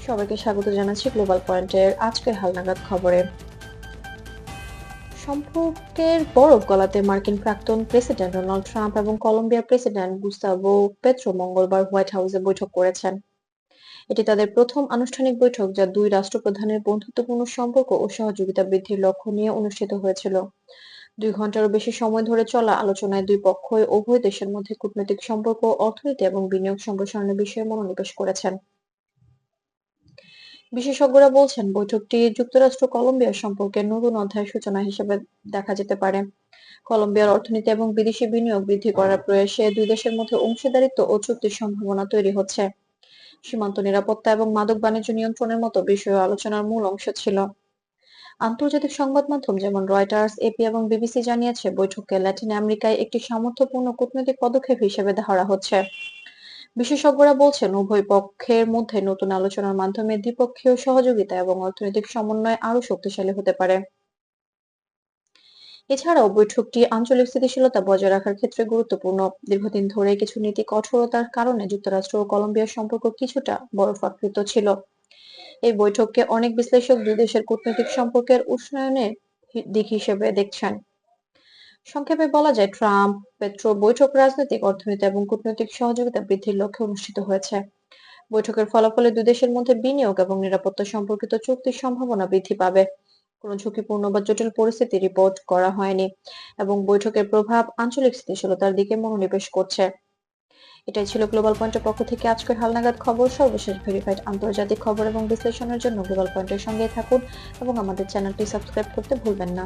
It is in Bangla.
সবাইকে স্বাগত জানাচ্ছি গ্লোবাল পয়েন্টের আজকের হালনাগাদ খবরে। সম্পর্কের বরফ গলাতে মার্কিন প্রাক্তন প্রেসিডেন্ট ডোনাল্ড ট্রাম্প এবং কলম্বিয়ার প্রেসিডেন্ট গুস্তাভো পেট্রো মঙ্গলবার হোয়াইট হাউসে বৈঠক করেছেন। এটি তাদের প্রথম আনুষ্ঠানিক বৈঠক, যা দুই রাষ্ট্রপ্রধানের বন্ধুত্বপূর্ণ সম্পর্ক ও সহযোগিতা বৃদ্ধির লক্ষ্য নিয়ে অনুষ্ঠিত হয়েছিল। 2 ঘন্টারও বেশি সময় ধরে চলা আলোচনায় দুই পক্ষই উভয় দেশের মধ্যে কূটনৈতিক সম্পর্ক, অর্থনীতি এবং বিনিয়োগ সম্প্রসারণের বিষয়ে মনোনিবেশ করেছেন। বিশেষজ্ঞরা বলছেন, বৈঠকটি যুক্তরাষ্ট্র কলম্বিয়ার সম্পর্কের নতুন অধ্যায়ের সূচনা হিসেবে দেখা যেতে পারে। কলম্বিয়ার অর্থনীতি এবং বিদেশি বিনিয়োগ বৃদ্ধি করার প্রয়াসে দুই দেশের মধ্যে অংশীদারিত্ব ও চুক্তির সম্ভাবনা তৈরি হচ্ছে। সীমান্ত নিরাপত্তা এবং মাদক বাণিজ্য নিয়ন্ত্রণের মতো বিষয় আলোচনার মূল অংশ ছিল। আন্তর্জাতিক সংবাদ মাধ্যম যেমন রয়টার্স, এপি এবং বিবিসি জানিয়েছে, বৈঠককে ল্যাটিন আমেরিকায় একটি সামর্থ্যপূর্ণ কূটনৈতিক পদক্ষেপ হিসেবে ধরা হচ্ছে। বিশেষজ্ঞরা বলছেন, উভয় পক্ষের মধ্যে নতুন আলোচনার মাধ্যমে দ্বিপক্ষীয় সহযোগিতা এবং অর্থনৈতিক সমন্বয় আরো শক্তিশালী হতে পারে। এছাড়াও বৈঠকটি আঞ্চলিক স্থিতিশীলতা বজায় রাখার ক্ষেত্রে গুরুত্বপূর্ণ। দীর্ঘদিন ধরে কিছু নীতি কঠোরতার কারণে যুক্তরাষ্ট্র ও কলম্বিয়ার সম্পর্ক কিছুটা বরফাকৃত ছিল। এই বৈঠককে অনেক বিশ্লেষক দুই দেশের কূটনৈতিক সম্পর্কের উষ্ণায়নের দিক হিসেবে দেখছেন। সংক্ষেপে বলা যায়, ট্রাম্প পেট্রো বৈঠক রাজনৈতিক, অর্থনৈতিক এবং কূটনৈতিক সহযোগিতা বৃদ্ধির লক্ষ্যে অনুষ্ঠিত হয়েছে। বৈঠকের ফলাফলে দুই দেশের মধ্যে বিনিয়োগ এবং নিরাপত্তা সম্পর্কিত চুক্তির সম্ভাবনা বৃদ্ধি পাবে। কোনো ঝুঁকিপূর্ণ বা জটিল পরিস্থিতি রিপোর্ট করা হয়নি এবং বৈঠকের প্রভাব আঞ্চলিক স্থিতিশীলতার দিকে মনোনিবেশ করছে। এটাই ছিল গ্লোবাল পয়েন্টের পক্ষ থেকে আজকের হালনাগাদ খবর। সর্বশেষ ভেরিফাইড আন্তর্জাতিক খবর এবং বিশ্লেষণের জন্য গ্লোবাল পয়েন্টের সঙ্গে থাকুন এবং আমাদের চ্যানেলটি সাবস্ক্রাইব করতে ভুলবেন না।